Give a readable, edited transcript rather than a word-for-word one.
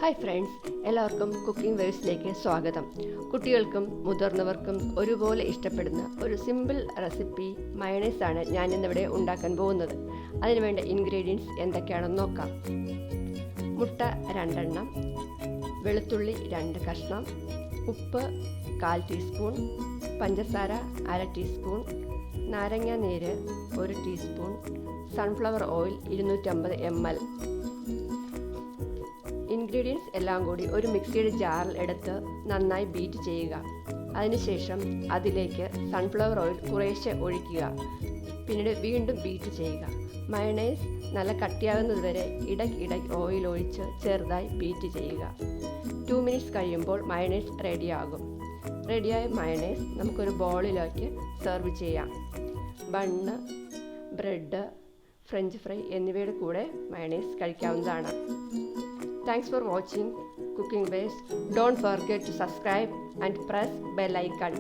Hi friends, എല്ലാവർക്കും cooking വേഴ്സിലേക്ക് സ്വാഗതം. കുട്ടികൾക്കും മുതിർന്നവർക്കും ഒരുപോലെ ഇഷ്ടപ്പെടുന്ന ഒരു സിമ്പിൾ റെസിപ്പി മയണൈസ് ആണ് ഞാൻ ഇന്നിവിടെ ഉണ്ടാക്കാൻ പോകുന്നത്. അതിനുവേണ്ട ഇൻഗ്രീഡിയൻസ് എന്തൊക്കെയാണെന്ന് നോക്കാം. മുട്ട 2 എണ്ണം, വെളുത്തുള്ളി 2 കഷ്ണം, ഉപ്പ് 1/4 ടീസ്പൂൺ, പഞ്ചസാര 1/2 ടീസ്പൂൺ, നാരങ്ങ നീര് 1 teaspoon, sunflower oil 250 ml. Ingredients എല്ലാം കൂടി ഒരു മിക്സിയുടെ ജാറിൽ എടുത്ത് നന്നായി ബീറ്റ് ചെയ്യുക. അതിനുശേഷം അതിലേക്ക് സൺഫ്ലവർ ഓയിൽ കുറേശ്ശെ ഒഴിക്കുക. പിന്നീട് വീണ്ടും ബീറ്റ് ചെയ്യുക. മയണൈസ് നല്ല കട്ടിയാകുന്നതുവരെ ഇടയ്ക്കിടയ്ക്ക് ഓയിൽ ഒഴിച്ച് ചെറുതായി ബീറ്റ് ചെയ്യുക. 2 മിനിറ്റ്സ് കഴിയുമ്പോൾ മയണൈസ് റെഡിയാകും. റെഡിയായ മയണൈസ് നമുക്കൊരു ബൗളിലേക്ക് സെർവ് ചെയ്യാം. ബണ്ണ്, ബ്രെഡ്, ഫ്രഞ്ച് ഫ്രൈ എന്നിവയുടെ കൂടെ മയണൈസ് കഴിക്കാവുന്നതാണ്. Thanks for watching Cooking Ways. Don't forget to subscribe and press bell icon.